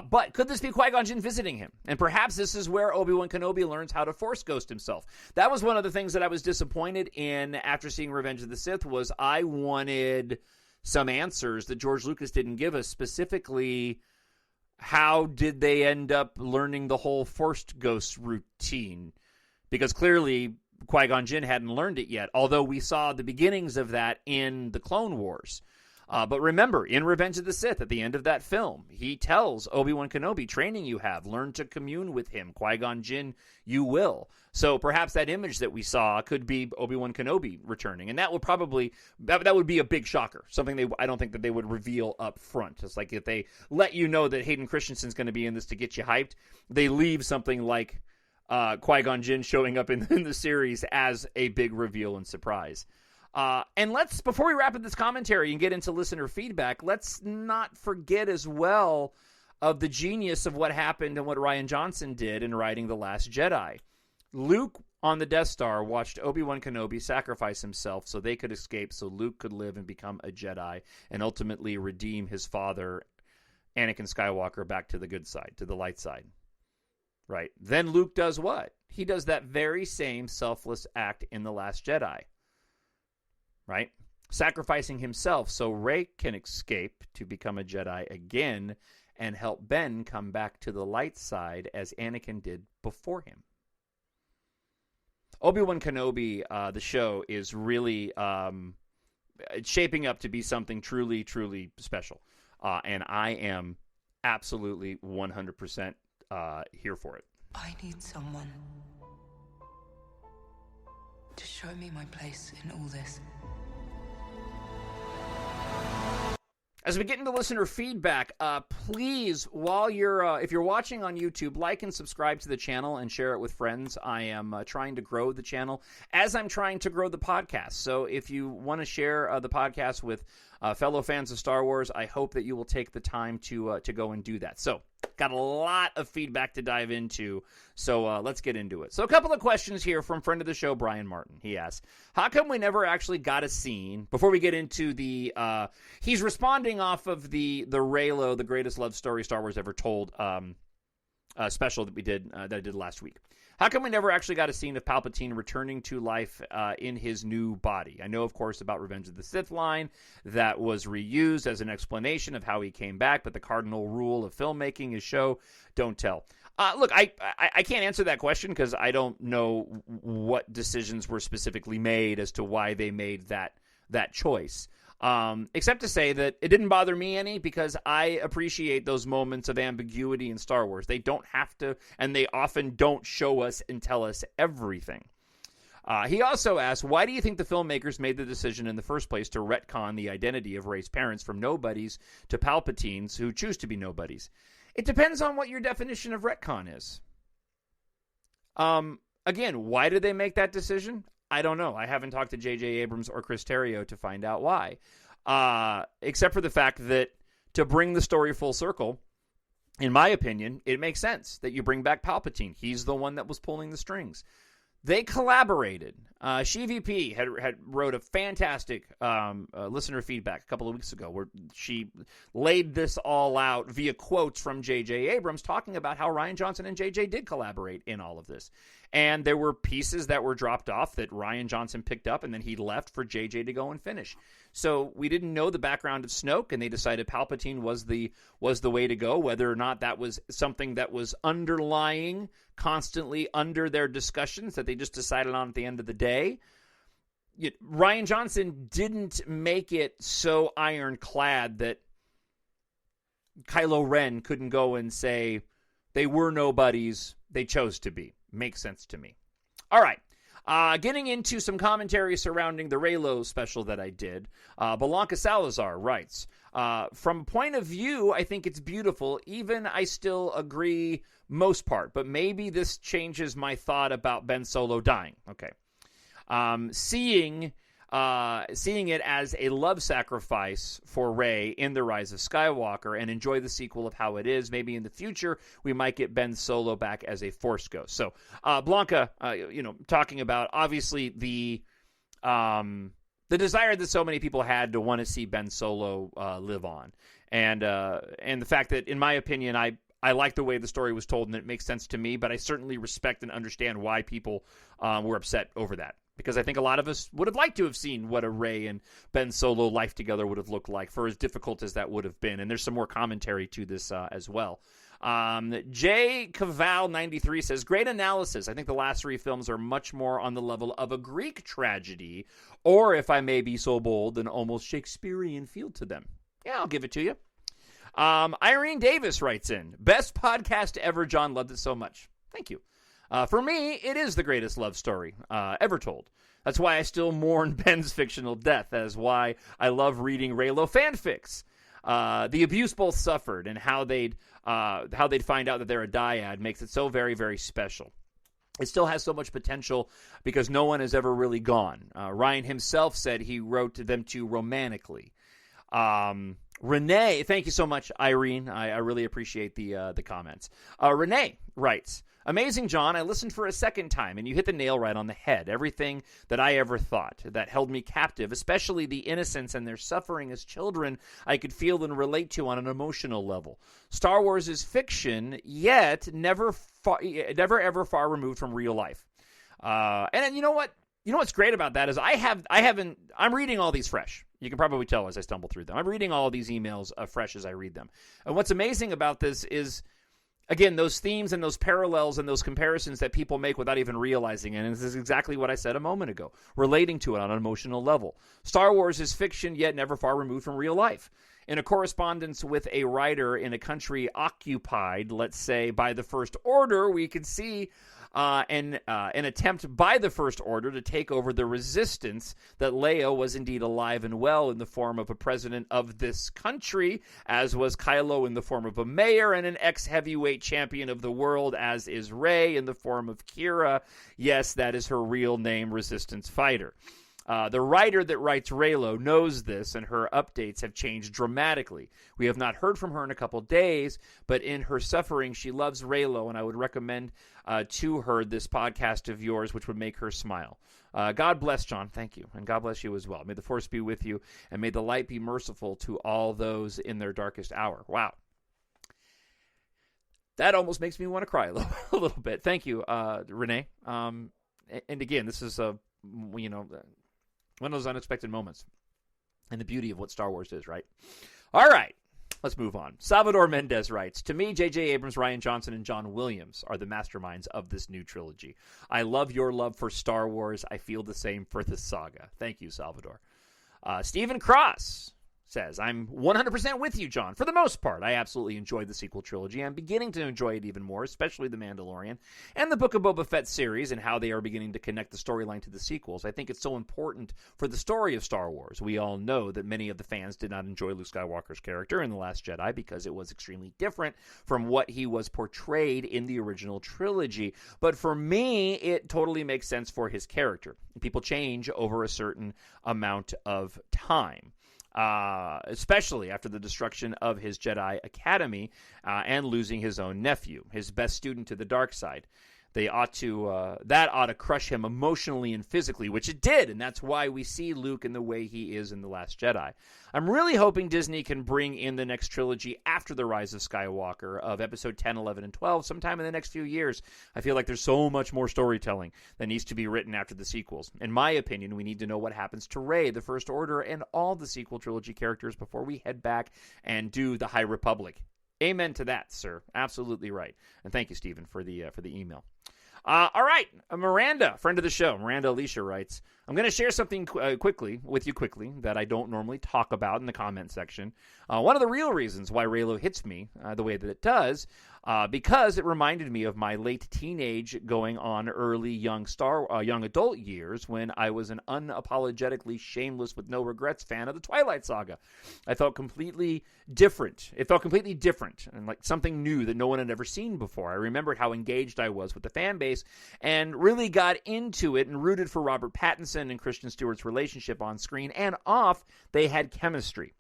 But could this be Qui-Gon Jinn visiting him? And perhaps this is where Obi-Wan Kenobi learns how to Force ghost himself. That was one of the things that I was disappointed in after seeing Revenge of the Sith, was I wanted some answers that George Lucas didn't give us. Specifically, how did they end up learning the whole Force ghost routine? Because clearly Qui-Gon Jinn hadn't learned it yet, although we saw the beginnings of that in the Clone Wars. But remember, in Revenge of the Sith, at the end of that film, he tells Obi-Wan Kenobi, training you have, learn to commune with him. Qui-Gon Jinn, you will. So perhaps that image that we saw could be Obi-Wan Kenobi returning. And that would probably, that would be a big shocker. Something I don't think that they would reveal up front. It's like if they let you know that Hayden Christensen's going to be in this to get you hyped, they leave something like Qui-Gon Jinn showing up in the series as a big reveal and surprise. And let's, before we wrap up this commentary and get into listener feedback, let's not forget as well of the genius of what happened and what Rian Johnson did in writing The Last Jedi. Luke on the Death Star watched Obi-Wan Kenobi sacrifice himself so they could escape, so Luke could live and become a Jedi and ultimately redeem his father, Anakin Skywalker, back to the good side, to the light side. Right. Then Luke does what? He does that very same selfless act in The Last Jedi. Right? Sacrificing himself so Rey can escape to become a Jedi again and help Ben come back to the light side as Anakin did before him. Obi-Wan Kenobi, the show, is really shaping up to be something truly, truly special. And I am absolutely 100% here for it. I need someone to show me my place in all this. As we get into listener feedback, please, while you're, if you're watching on YouTube, like and subscribe to the channel and share it with friends. I am trying to grow the channel as I'm trying to grow the podcast. So if you want to share the podcast with fellow fans of Star Wars, I hope that you will take the time to go and do that. So, got a lot of feedback to dive into, so let's get into it. So, a couple of questions here from friend of the show, Brian Martin. He asks, how come we never actually got a scene, before we get into the, he's responding off of the Reylo, the greatest love story Star Wars ever told, special that we did, that I did last week. How come we never actually got a scene of Palpatine returning to life in his new body? I know, of course, about Revenge of the Sith line that was reused as an explanation of how he came back, but the cardinal rule of filmmaking is show, don't tell. Look, I can't answer that question because I don't know what decisions were specifically made as to why they made that choice. Except to say that it didn't bother me any because I appreciate those moments of ambiguity in Star Wars. They don't have to, and they often don't show us and tell us everything. He also asked, why do you think the filmmakers made the decision in the first place to retcon the identity of Rey's parents from nobodies to Palpatines who choose to be nobodies? It depends on what your definition of retcon is. Again, why did they make that decision? I don't know. I haven't talked to J.J. Abrams or Chris Terrio to find out why. Except for the fact that to bring the story full circle, in my opinion, it makes sense that you bring back Palpatine. He's the one that was pulling the strings. They collaborated. SheVP had wrote a fantastic listener feedback a couple of weeks ago where she laid this all out via quotes from J.J. Abrams talking about how Rian Johnson and J.J. did collaborate in all of this. And there were pieces that were dropped off that Rian Johnson picked up and then he left for J.J. to go and finish. So we didn't know the background of Snoke, and they decided Palpatine was the way to go, whether or not that was something that was underlying constantly under their discussions that they just decided on at the end of the day. Rian Johnson didn't make it so ironclad that Kylo Ren couldn't go and say they were nobodies, they chose to be. Makes sense to me. All right. Getting into some commentary surrounding the Reylo special that I did, Belanca Salazar writes, from a point of view, I think it's beautiful. Even I still agree most part, but maybe this changes my thought about Ben Solo dying. Okay. Seeing it as a love sacrifice for Rey in The Rise of Skywalker and enjoy the sequel of how it is. Maybe in the future, we might get Ben Solo back as a Force ghost. So, Blanca, talking about obviously the desire that so many people had to want to see Ben Solo live on. And the fact that, in my opinion, I like the way the story was told and it makes sense to me, but I certainly respect and understand why people were upset over that. Because I think a lot of us would have liked to have seen what a Rey and Ben Solo life together would have looked like, for as difficult as that would have been. And there's some more commentary to this as well. J. Caval93 says, great analysis. I think the last three films are much more on the level of a Greek tragedy, or if I may be so bold, an almost Shakespearean feel to them. Yeah, I'll give it to you. Irene Davis writes in, best podcast ever, John. Loved it so much. Thank you. For me, it is the greatest love story ever told. That's why I still mourn Ben's fictional death. That is why I love reading Reylo fanfics. The abuse both suffered and how they'd find out that they're a dyad makes it so very, very special. It still has so much potential because no one has ever really gone. Ryan himself said he wrote them to romantically. Renee, thank you so much, Irene. I really appreciate the comments. Renee writes, amazing, John. I listened for a second time, and you hit the nail right on the head. Everything that I ever thought that held me captive, especially the innocence and their suffering as children, I could feel and relate to on an emotional level. Star Wars is fiction, yet never ever far removed from real life. And you know what? You know what's great about that is I'm reading all these fresh. You can probably tell as I stumble through them. I'm reading all of these emails fresh as I read them. And what's amazing about this is, again, those themes and those parallels and those comparisons that people make without even realizing it. And this is exactly what I said a moment ago, relating to it on an emotional level. Star Wars is fiction, yet never far removed from real life. In a correspondence with a writer in a country occupied, let's say, by the First Order, we could see an attempt by the First Order to take over the resistance, that Leia was indeed alive and well in the form of a president of this country, as was Kylo in the form of a mayor, and an ex-heavyweight champion of the world, as is Rey in the form of Kira. Yes, that is her real name, Resistance Fighter. The writer that writes Reylo knows this, and her updates have changed dramatically. We have not heard from her in a couple days, but in her suffering, she loves Reylo, and I would recommend to her this podcast of yours, which would make her smile. God bless, John. Thank you, and God bless you as well. May the Force be with you, and may the light be merciful to all those in their darkest hour. Wow. That almost makes me want to cry a little bit. Thank you, Renee. And again, this is one of those unexpected moments and the beauty of what Star Wars is, right? All right, let's move on. Salvador Mendez writes, to me, J.J. Abrams, Rian Johnson, and John Williams are the masterminds of this new trilogy. I love your love for Star Wars. I feel the same for the saga. Thank you, Salvador. Stephen Cross says, I'm 100% with you, John. For the most part, I absolutely enjoyed the sequel trilogy. I'm beginning to enjoy it even more, especially The Mandalorian and the Book of Boba Fett series and how they are beginning to connect the storyline to the sequels. I think it's so important for the story of Star Wars. We all know that many of the fans did not enjoy Luke Skywalker's character in The Last Jedi because it was extremely different from what he was portrayed in the original trilogy. But for me, it totally makes sense for his character. People change over a certain amount of time. Especially after the destruction of his Jedi Academy and losing his own nephew, his best student to the dark side. That ought to crush him emotionally and physically, which it did, and that's why we see Luke in the way he is in The Last Jedi. I'm really hoping Disney can bring in the next trilogy after The Rise of Skywalker of episode 10, 11, and 12 sometime in the next few years. I feel like there's so much more storytelling that needs to be written after the sequels. In my opinion, we need to know what happens to Rey, the First Order, and all the sequel trilogy characters before we head back and do the High Republic. Amen to that, sir. Absolutely right. And thank you, Stephen, for the email. All right, Miranda, friend of the show, Miranda Alicia writes, I'm going to share something quickly that I don't normally talk about in the comment section. One of the real reasons why Reylo hits me the way that it does, because it reminded me of my late teenage going on early young adult years when I was an unapologetically shameless with no regrets fan of the Twilight Saga. I felt completely different. It felt completely different and like something new that no one had ever seen before. I remembered how engaged I was with the fan base and really got into it and rooted for Robert Pattinson and Kristen Stewart's relationship on screen and off. They had chemistry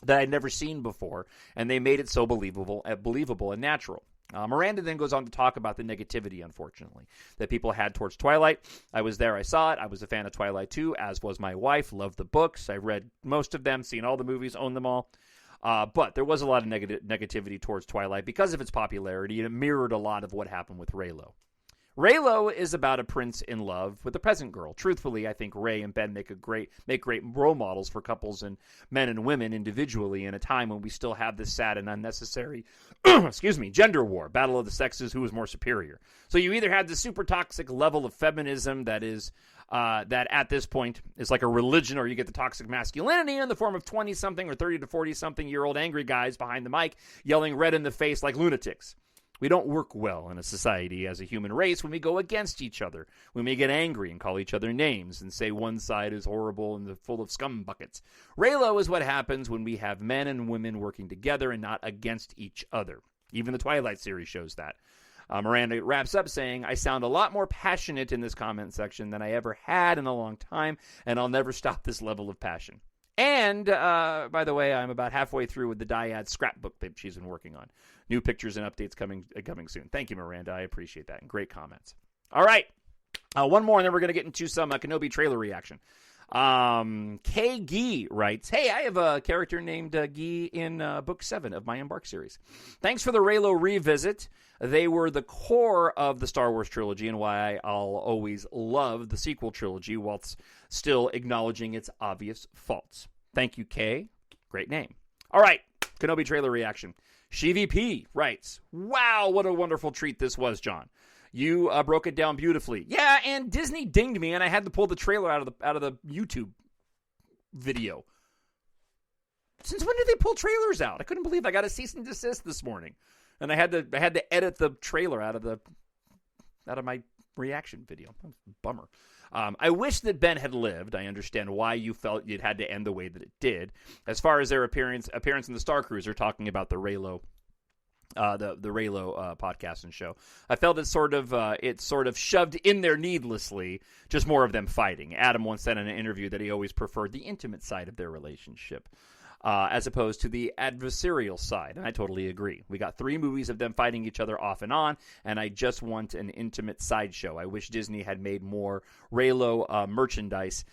that I'd never seen before, and they made it so believable and natural. Miranda then goes on to talk about the negativity, unfortunately, that people had towards Twilight. I was there. I saw it. I was a fan of Twilight too, as was my wife. Loved the books. I read most of them, seen all the movies, owned them all. But there was a lot of negativity towards Twilight because of its popularity, and it mirrored a lot of what happened with Reylo. Reylo is about a prince in love with a peasant girl. Truthfully, I think Rey and Ben make great role models for couples and men and women individually in a time when we still have this sad and unnecessary, gender war, battle of the sexes, who is more superior. So you either have the super toxic level of feminism that is that at this point is like a religion, or you get the toxic masculinity in the form of 20-something or 30 to 40-something-year-old angry guys behind the mic yelling red in the face like lunatics. We don't work well in a society as a human race when we go against each other, when we get angry and call each other names and say one side is horrible and full of scum buckets. Reylo is what happens when we have men and women working together and not against each other. Even the Twilight series shows that. Miranda wraps up saying, I sound a lot more passionate in this comment section than I ever had in a long time, and I'll never stop this level of passion. And, by the way, I'm about halfway through with the Dyad scrapbook that she's been working on. New pictures and updates coming soon. Thank you, Miranda. I appreciate that. And great comments. All right. One more, and then we're going to get into some Kenobi trailer reaction. K. Gee writes, hey, I have a character named Gee in Book 7 of my EMBARK series. Thanks for the Reylo revisit. They were the core of the Star Wars trilogy and why I'll always love the sequel trilogy whilst still acknowledging its obvious faults. Thank you, Kay. Great name. All right, Kenobi trailer reaction. SheVP writes, wow, what a wonderful treat this was, John. You broke it down beautifully. Yeah, and Disney dinged me, and I had to pull the trailer out of the YouTube video. Since when did they pull trailers out? I couldn't believe I got a cease and desist this morning, and I had to edit the trailer out of my reaction video. Bummer. I wish that Ben had lived. I understand why you felt it had to end the way that it did. As far as their appearance in the Star Cruiser, talking about the Reylo the Raylo podcast and show. I felt it sort of shoved in there needlessly, just more of them fighting. Adam once said in an interview that he always preferred the intimate side of their relationship, as opposed to the adversarial side, and I totally agree. We got 3 movies of them fighting each other off and on, and I just want an intimate sideshow. I wish Disney had made more Raylo merchandise.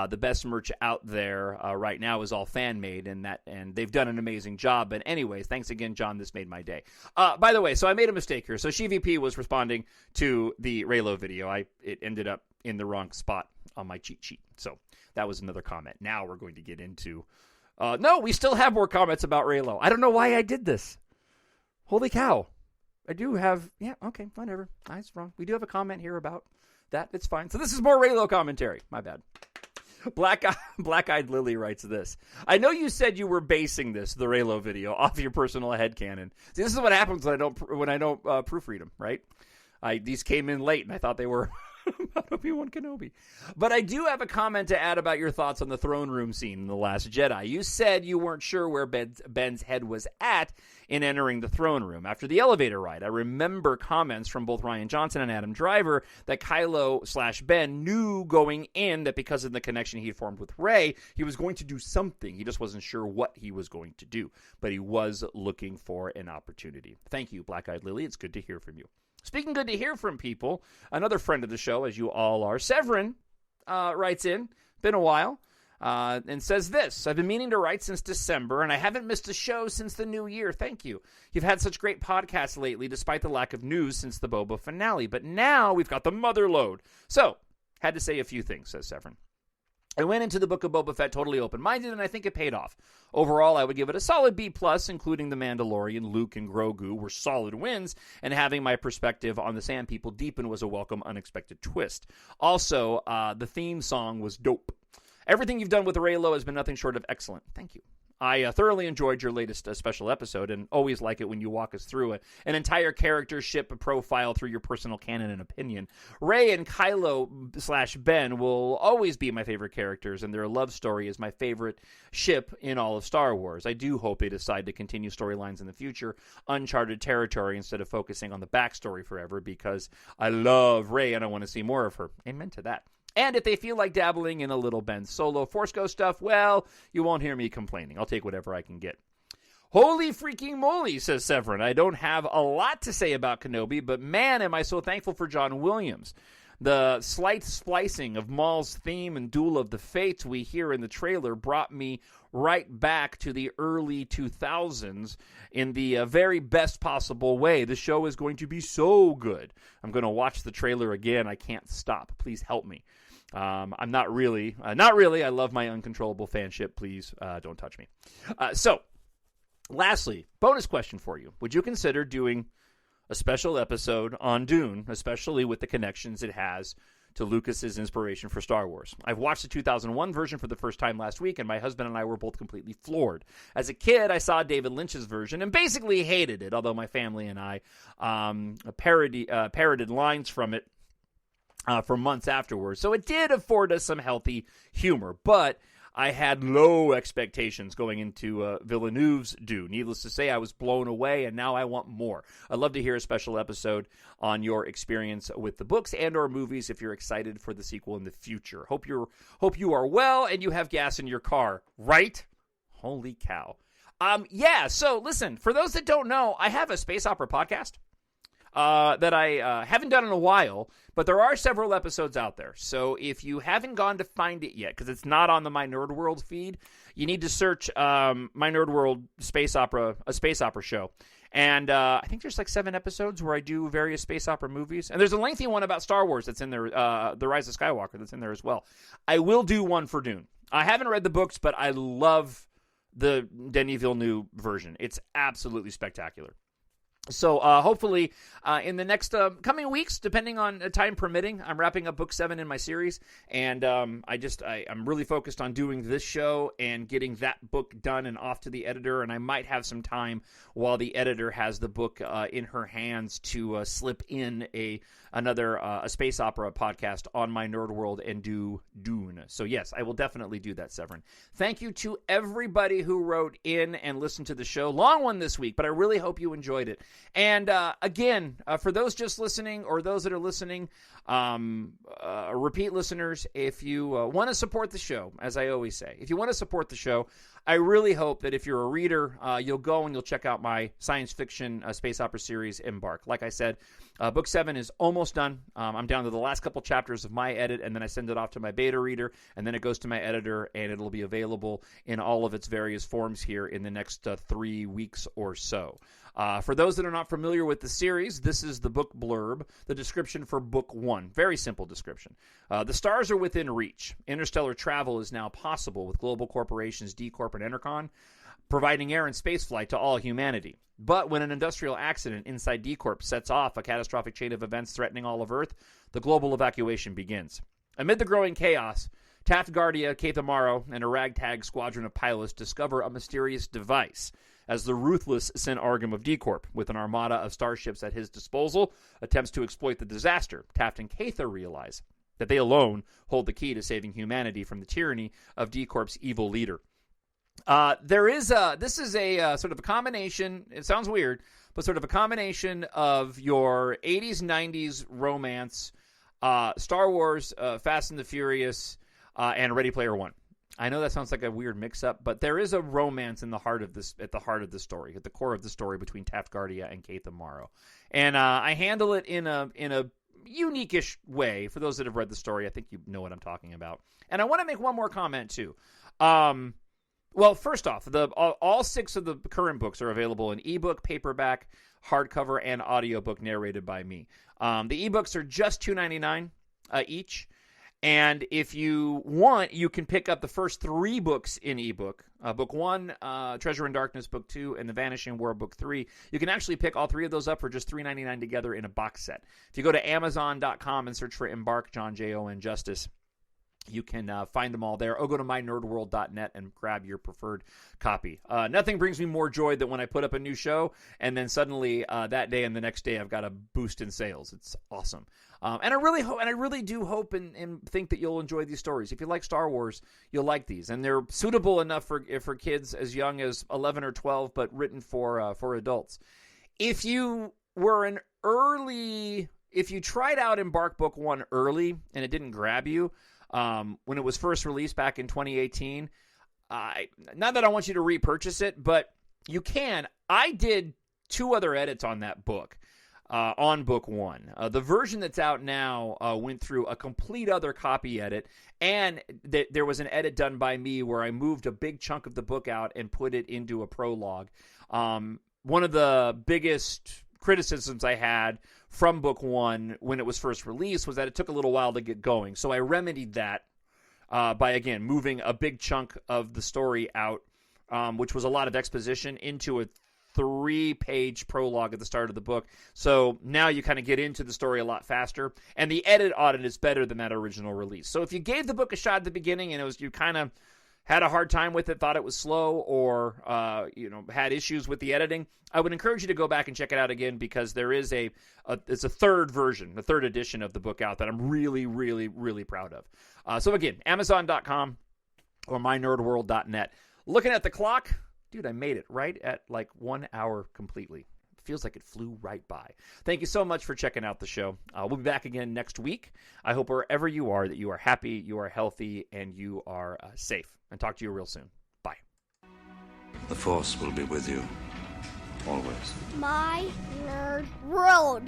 The best merch out there right now is all fan-made, and they've done an amazing job. But anyways, thanks again, John. This made my day. By the way, so I made a mistake here. So SheVP was responding to the Raylo video. It ended up in the wrong spot on my cheat sheet. So that was another comment. Now we're going to get into... no, we still have more comments about Raylo. I don't know why I did this. Holy cow. I do have... Yeah, okay, whatever. That's wrong. We do have a comment here about that. It's fine. So this is more Raylo commentary. My bad. Black-Eyed Lily writes this. I know you said you were basing the Raylo video, off your personal headcanon. See, this is what happens when I don't proofread them, right? These came in late, and I thought they were... about Obi Wan Kenobi. But I do have a comment to add about your thoughts on the throne room scene in The Last Jedi. You said you weren't sure where Ben's head was at in entering the throne room. After the elevator ride, I remember comments from both Rian Johnson and Adam Driver that Kylo/Ben knew going in that because of the connection he formed with Rey, he was going to do something. He just wasn't sure what he was going to do. But he was looking for an opportunity. Thank you, Black-Eyed Lily. It's good to hear from you. Speaking good to hear from people, another friend of the show, as you all are, Severin, writes in, been a while, and says this. I've been meaning to write since December, and I haven't missed a show since the new year. Thank you. You've had such great podcasts lately, despite the lack of news since the Boba finale. But now we've got the mother load. So, had to say a few things, says Severin. I went into the Book of Boba Fett totally open-minded, and I think it paid off. Overall, I would give it a solid B+, including The Mandalorian, Luke, and Grogu were solid wins, and having my perspective on the Sand People deepen was a welcome, unexpected twist. Also, the theme song was dope. Everything you've done with Raylo has been nothing short of excellent. Thank you. I thoroughly enjoyed your latest special episode and always like it when you walk us through an entire character ship profile through your personal canon and opinion. Rey and Kylo/Ben will always be my favorite characters, and their love story is my favorite ship in all of Star Wars. I do hope they decide to continue storylines in the future, uncharted territory, instead of focusing on the backstory forever, because I love Rey and I want to see more of her. Amen to that. And if they feel like dabbling in a little Ben Solo Force Ghost stuff, well, you won't hear me complaining. I'll take whatever I can get. Holy freaking moly, says Severin. I don't have a lot to say about Kenobi, but man, am I so thankful for John Williams. The slight splicing of Maul's theme and Duel of the Fates we hear in the trailer brought me right back to the early 2000s in the very best possible way. The show is going to be so good. I'm going to watch the trailer again. I can't stop. Please help me. I'm not really. I love my uncontrollable fanship. Please don't touch me. So, lastly, bonus question for you. Would you consider doing a special episode on Dune, especially with the connections it has to Lucas's inspiration for Star Wars? I've watched the 2001 version for the first time last week, and my husband and I were both completely floored. As a kid, I saw David Lynch's version and basically hated it, although my family and I parroted lines from it for months afterwards. So it did afford us some healthy humor, but I had low expectations going into Villeneuve's Dune. Needless to say, I was blown away, and now I want more. I'd love to hear a special episode on your experience with the books and or movies if you're excited for the sequel in the future. Hope you are well and you have gas in your car, right? Holy cow. Yeah, so listen, for those that don't know, I have a space opera podcast that I haven't done in a while, but there are several episodes out there. So if you haven't gone to find it yet, because it's not on the My Nerd World feed, you need to search My Nerd World Space Opera, a space opera show. And I think there's like 7 episodes where I do various space opera movies. And there's a lengthy one about Star Wars that's in there, The Rise of Skywalker, that's in there as well. I will do one for Dune. I haven't read the books, but I love the Denis Villeneuve version. It's absolutely spectacular. So hopefully in the next coming weeks, depending on time permitting, I'm wrapping up book 7 in my series, and I'm really focused on doing this show and getting that book done and off to the editor, and I might have some time while the editor has the book in her hands to slip in another space opera podcast on My Nerd World and do Dune. So yes, I will definitely do that, Severin. Thank you to everybody who wrote in and listened to the show. Long one this week, but I really hope you enjoyed it. And again, for those just listening or those that are listening, repeat listeners, if you want to support the show, as I always say, if you want to support the show, I really hope that if you're a reader, you'll go and you'll check out my science fiction space opera series, EMBARK. Like I said, Book 7 is almost done. I'm down to the last couple chapters of my edit, and then I send it off to my beta reader, and then it goes to my editor, and it'll be available in all of its various forms here in the next 3 weeks or so. For those that are not familiar with the series, this is the book blurb, the description for Book 1. Very simple description. The stars are within reach. Interstellar travel is now possible with global corporations D Corp and Entercon, providing air and space flight to all humanity. But when an industrial accident inside D Corp sets off a catastrophic chain of events threatening all of Earth, the global evacuation begins. Amid the growing chaos, Taft Guardia, Keith Amaro, and a ragtag squadron of pilots discover a mysterious device as the ruthless Sin Argam of D Corp, with an armada of starships at his disposal, attempts to exploit the disaster. Taft and Keitha realize that they alone hold the key to saving humanity from the tyranny of D Corp's evil leader. This is a sort of a combination, it sounds weird, but sort of a combination of your 80s, 90s romance, Star Wars, Fast and the Furious, and Ready Player One. I know that sounds like a weird mix-up, but there is a romance in the heart of this, at the heart of the story, at the core of the story between Taft Guardia and Keith Amaro. And I handle it in a unique-ish way. For those that have read the story, I think you know what I'm talking about. And I want to make one more comment, too. Well, first off, all 6 of the current books are available in ebook, paperback, hardcover, and audiobook narrated by me. The ebooks are just $2.99 each. And if you want, you can pick up the first 3 books in ebook. Book 1, Treasure in Darkness, Book 2, and The Vanishing War, Book 3. You can actually pick all 3 of those up for just $3.99 together in a box set. If you go to Amazon.com and search for EMBARK, Jon Justice, you can find them all there. Or go to mynerdworld.net and grab your preferred copy. Nothing brings me more joy than when I put up a new show, and then suddenly that day and the next day I've got a boost in sales. It's awesome. And I really do hope and think that you'll enjoy these stories. If you like Star Wars, you'll like these, and they're suitable enough for kids as young as 11 or 12, but written for adults. If you tried out EMBARK Book 1 early and it didn't grab you when it was first released back in 2018, not that I want you to repurchase it, but you can. I did 2 other edits on that book. On Book 1. The version that's out now went through a complete other copy edit, and there was an edit done by me where I moved a big chunk of the book out and put it into a prologue. One of the biggest criticisms I had from Book 1 when it was first released was that it took a little while to get going. So I remedied that by, again, moving a big chunk of the story out, which was a lot of exposition, into a 3-page prologue at the start of the book. So now you kind of get into the story a lot faster, and the edit on it is better than that original release. So if you gave the book a shot at the beginning and you kind of had a hard time with it, thought it was slow, or had issues with the editing, I would encourage you to go back and check it out again, because there is it's a third version, the third edition of the book out that I'm really, really, really proud of. So again, Amazon.com or mynerdworld.net. Looking at the clock, dude, I made it right at like 1 hour completely. It feels like it flew right by. Thank you so much for checking out the show. We'll be back again next week. I hope wherever you are that you are happy, you are healthy, and you are safe. And talk to you real soon. Bye. The Force will be with you, always. My Nerd World.